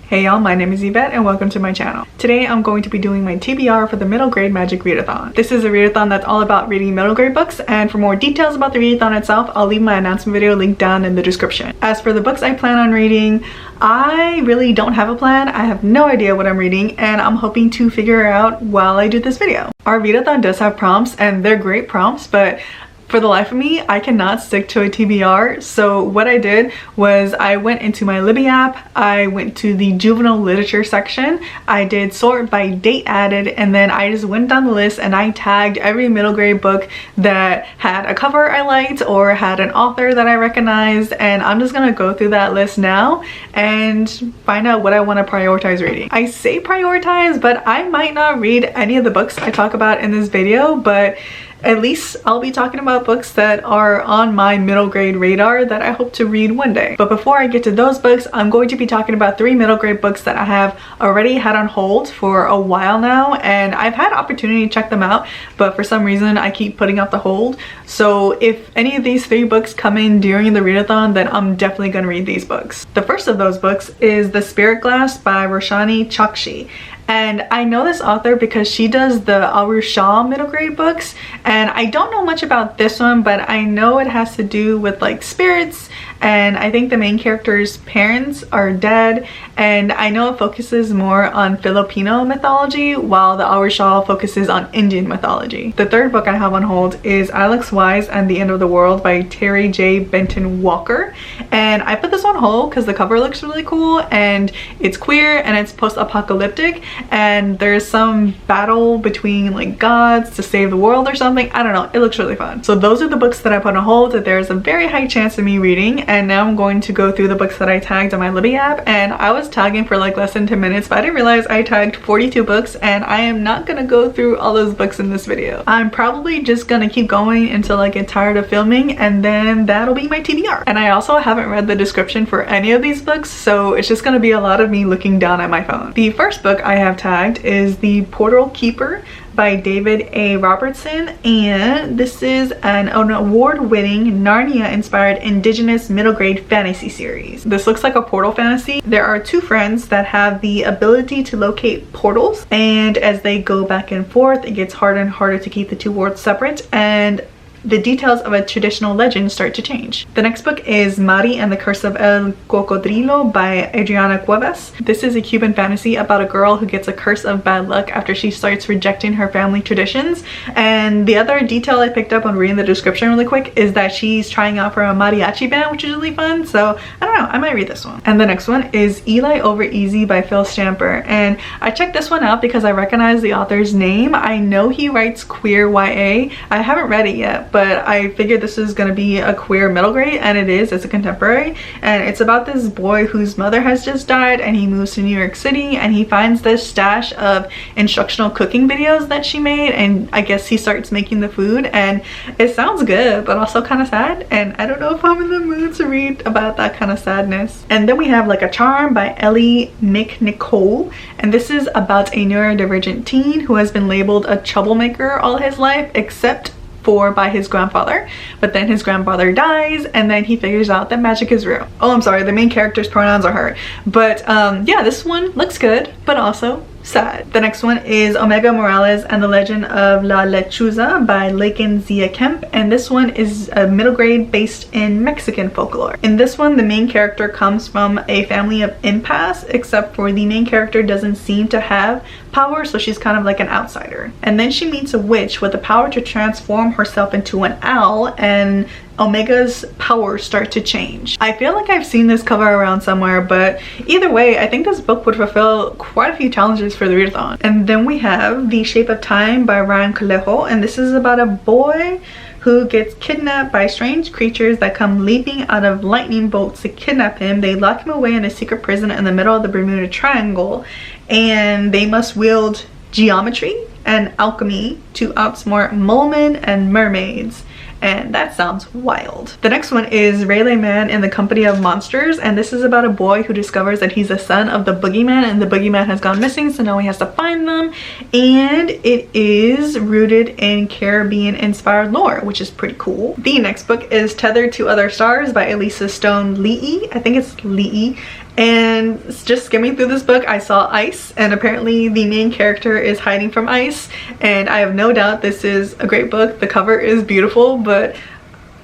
Hey y'all, my name is Yvette and welcome to my channel. Today I'm going to be doing my TBR for the middle grade magic readathon. This is a readathon that's all about reading middle grade books, and for more details about the readathon itself, I'll leave my announcement video linked down in the description. As for the books I plan on reading, I really don't have a plan. I have no idea what I'm reading and I'm hoping to figure it out while I do this video. Our readathon does have prompts and they're great prompts, but for the life of me, I cannot stick to a TBR. So what I did was I went into my Libby app, I went to the juvenile literature section, I did sort by date added, and then I just went down the list and I tagged every middle grade book that had a cover I liked or had an author that I recognized, and I'm just gonna go through that list now and find out what I want to prioritize reading. I say prioritize, but I might not read any of the books I talk about in this video, but at least I'll be talking about books that are on my middle grade radar that I hope to read one day. But before I get to those books, I'm going to be talking about 3 middle grade books that I have already had on hold for a while now, and I've had opportunity to check them out, but for some reason I keep putting off the hold. So if any of these 3 books come in during the readathon, then I'm definitely gonna read these books. The first of those books is The Spirit Glass by Roshani Chokshi. And I know this author because she does the Isreal middle grade books, and I don't know much about this one, but I know it has to do with like spirits, and I think the main character's parents are dead, and I know it focuses more on Filipino mythology while the Isreal focuses on Indian mythology. The third book I have on hold is Alex Wise and the End of the World by Terry J. Benton Walker, and I put this on hold because the cover looks really cool and it's queer and it's post-apocalyptic, and there's some battle between like gods to save the world or something. I don't know, it looks really fun. So those are the books that I put on hold that there's a very high chance of me reading, and now I'm going to go through the books that I tagged on my Libby app, and I was tagging for like less than 10 minutes, but I didn't realize I tagged 42 books, and I am not gonna go through all those books in this video. I'm probably just gonna keep going until I get tired of filming, and then that'll be my TBR. And I also haven't read the description for any of these books, so it's just gonna be a lot of me looking down at my phone. The first book I have tagged is The Portal Keeper by David A. Robertson, and this is an award-winning Narnia-inspired indigenous middle grade fantasy series. This looks like a portal fantasy. There are 2 friends that have the ability to locate portals, and as they go back and forth, it gets harder and harder to keep the 2 worlds separate, and the details of a traditional legend start to change. The next book is Mari and the Curse of El Cocodrilo by Adriana Cuevas. This is a Cuban fantasy about a girl who gets a curse of bad luck after she starts rejecting her family traditions. And the other detail I picked up on reading the description really quick is that she's trying out for a mariachi band, which is really fun. So I don't know, I might read this one. And the next one is Eli Over Easy by Phil Stamper. And I checked this one out because I recognize the author's name. I know he writes queer YA. I haven't read it yet, but I figured this is going to be a queer middle grade, and it is. It's a contemporary, and it's about this boy whose mother has just died, and he moves to New York City, and he finds this stash of instructional cooking videos that she made, and I guess he starts making the food, and it sounds good but also kind of sad, and I don't know if I'm in the mood to read about that kind of sadness. And then we have Like a Charm by Ellie McNicol, and this is about a neurodivergent teen who has been labeled a troublemaker all his life except for by his grandfather, but then his grandfather dies, and then he figures out that magic is real. Oh, I'm sorry, the main character's pronouns are her, but yeah, this one looks good but also sad. The next one is Omega Morales and the Legend of La Lechuza by Laken Zia Kemp, and this one is a middle grade based in Mexican folklore. In this one, the main character comes from a family of empaths, except for the main character doesn't seem to have power, so she's kind of like an outsider. And then she meets a witch with the power to transform herself into an owl, and Omega's powers start to change. I feel like I've seen this cover around somewhere, but either way, I think this book would fulfill quite a few challenges for the readathon. And then we have The Shape of Time by Ryan Coelho, and this is about a boy who gets kidnapped by strange creatures that come leaping out of lightning bolts to kidnap him. They lock him away in a secret prison in the middle of the Bermuda Triangle, and they must wield geometry and alchemy to outsmart mole men and mermaids. And that sounds wild. The next one is Rayleigh Man in the Company of Monsters, and this is about a boy who discovers that he's the son of the boogeyman, and the boogeyman has gone missing, so now he has to find them. And it is rooted in Caribbean inspired lore, which is pretty cool. The next book is Tethered to Other Stars by Elisa Stone Lee. I think it's Lee. And just skimming through this book, I saw ice, and apparently the main character is hiding from ice, and I have no doubt this is a great book. The cover is beautiful, but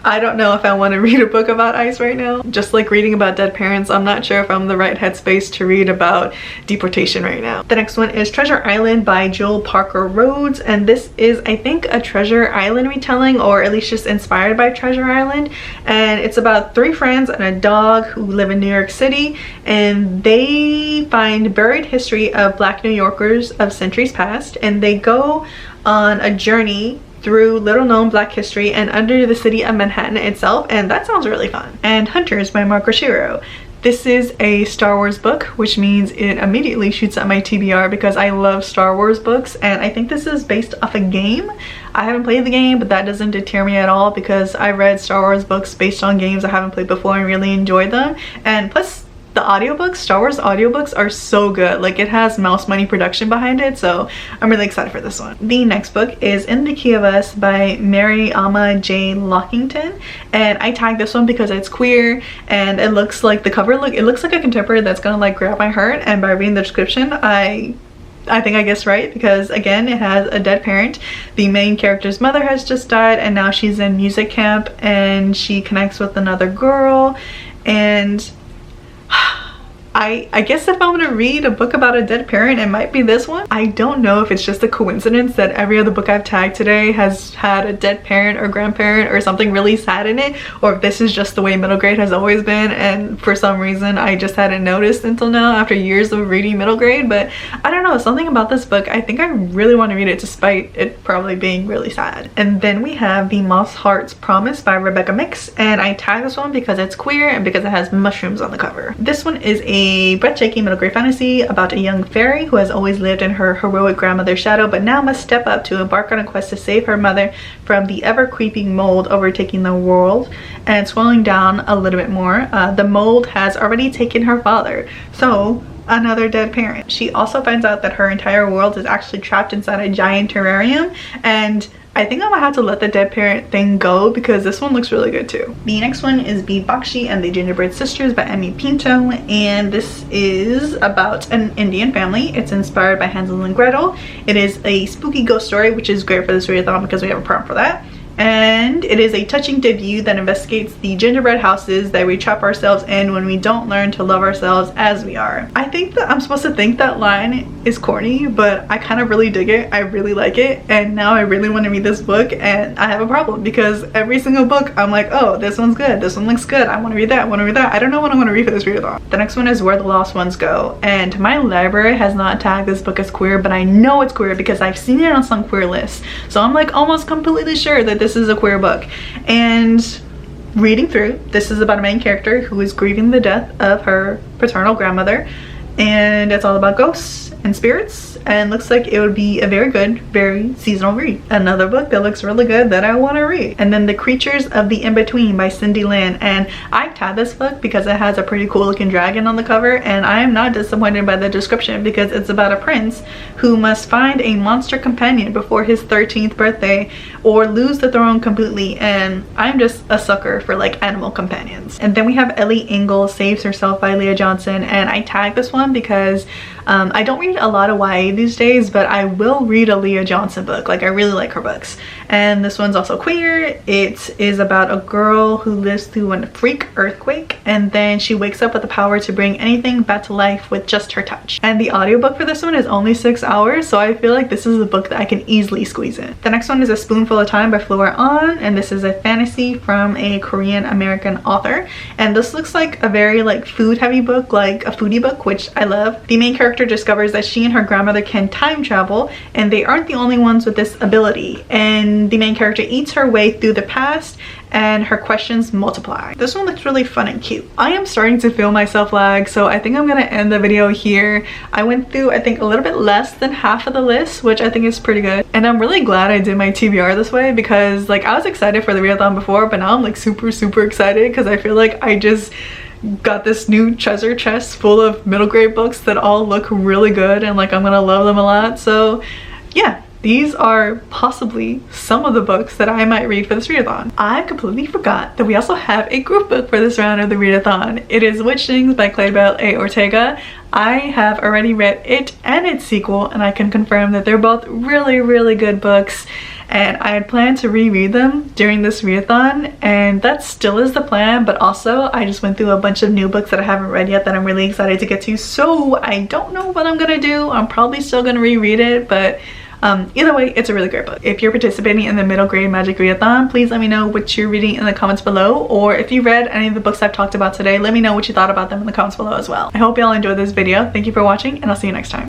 I don't know if I want to read a book about ice right now. Just like reading about dead parents, I'm not sure if I'm in the right headspace to read about deportation right now. The next one is Treasure Island by Jill Parker Rhodes, and this is, I think, a Treasure Island retelling, or at least just inspired by Treasure Island. And it's about 3 friends and a dog who live in New York City, and they find buried history of Black New Yorkers of centuries past, and they go on a journey through little known Black history and under the city of Manhattan itself, and that sounds really fun. And Hunters by Mark Oshiro. This is a Star Wars book, which means it immediately shoots at my TBR because I love Star Wars books, and I think this is based off a game. I haven't played the game, but that doesn't deter me at all because I read Star Wars books based on games I haven't played before and really enjoyed them. And plus, the audiobooks, Star Wars audiobooks, are so good. Like, it has Mouse Money production behind it, so I'm really excited for this one. The next book is In the Key of Us by Mary Ama J. Lockington, and I tagged this one because it's queer and it looks like the cover it looks like a contemporary that's gonna like grab my heart, and by reading the description I think I guessed right because again it has a dead parent. The main character's mother has just died and now she's in music camp and she connects with another girl, and I guess if I'm gonna read a book about a dead parent, it might be this one. I don't know if it's just a coincidence that every other book I've tagged today has had a dead parent or grandparent or something really sad in it, or if this is just the way middle grade has always been and for some reason I just hadn't noticed until now after years of reading middle grade. But I don't know, something about this book, I think I really want to read it despite it probably being really sad. And then we have The Moss Heart's Promise by Rebecca Mix, and I tagged this one because it's queer and because it has mushrooms on the cover. This one is a breathtaking middle grade fantasy about a young fairy who has always lived in her heroic grandmother's shadow but now must step up to embark on a quest to save her mother from the ever-creeping mold overtaking the world. And scrolling down a little bit more, the mold has already taken her father, so another dead parent. She also finds out that her entire world is actually trapped inside a giant terrarium, and I think I'm gonna have to let the dead parent thing go because this one looks really good too. The next one is Be Bakshi and the Gingerbread Sisters by Emmy Pinto, and this is about an Indian family. It's inspired by Hansel and Gretel. It is a spooky ghost story, which is great for this readathon because we have a prompt for that. And it is a touching debut that investigates the gingerbread houses that we trap ourselves in when we don't learn to love ourselves as we are. I think that I'm supposed to think that line is corny, but I kind of really dig it. I really like it, and now I really want to read this book, and I have a problem because every single book I'm like, oh, this one's good, this one looks good, I want to read that, I want to read that. I don't know what I want to read for this readathon. The next one is Where the Lost Ones Go, and my library has not tagged this book as queer, but I know it's queer because I've seen it on some queer lists, so I'm like almost completely sure that this is a queer book. And reading through, this is about a main character who is grieving the death of her paternal grandmother, and it's all about ghosts and spirits, and looks like it would be a very good, very seasonal read. Another book that looks really good that I want to read. And then The Creatures of the In-Between by Cindy Lin, and I tagged this book because it has a pretty cool looking dragon on the cover, and I am not disappointed by the description because it's about a prince who must find a monster companion before his 13th birthday or lose the throne completely, and I'm just a sucker for like animal companions. And then we have Ellie Engel Saves Herself by Leah Johnson, and I tagged this one because I don't read a lot of YA these days, but I will read a Leah Johnson book. Like, I really like her books. And this one's also queer. It is about a girl who lives through a freak earthquake, and then she wakes up with the power to bring anything back to life with just her touch. And the audiobook for this one is only 6 hours, so I feel like this is a book that I can easily squeeze in. The next one is A Spoonful of Time by Flora An, and this is a fantasy from a Korean American author. And this looks like a very like food heavy book, like a foodie book, which I love. The main character discovers that she and her grandmother can time travel, and they aren't the only ones with this ability, and the main character eats her way through the past and her questions multiply. This one looks really fun and cute. I am starting to feel myself lag, so I think I'm gonna end the video here. I went through, I think, a little bit less than half of the list, which I think is pretty good, and I'm really glad I did my TBR this way because like I was excited for the readathon before, but now I'm like super excited because I feel like I just got this new treasure chest full of middle grade books that all look really good and like I'm gonna love them a lot. So yeah, these are possibly some of the books that I might read for this readathon. I completely forgot that we also have a group book for this round of the readathon. It is Witch Things by Claribel A. Ortega. I have already read it and its sequel, and I can confirm that they're both really good books, and I had planned to reread them during this readathon, and that still is the plan. But also I just went through a bunch of new books that I haven't read yet that I'm really excited to get to, so I don't know what I'm gonna do. I'm probably still gonna reread it, but either way, it's a really great book. If you're participating in the middle grade magic readathon, please let me know what you're reading in the comments below, or if you read any of the books I've talked about today, let me know what you thought about them in the comments below as well. I hope y'all enjoyed this video. Thank you for watching, and I'll see you next time.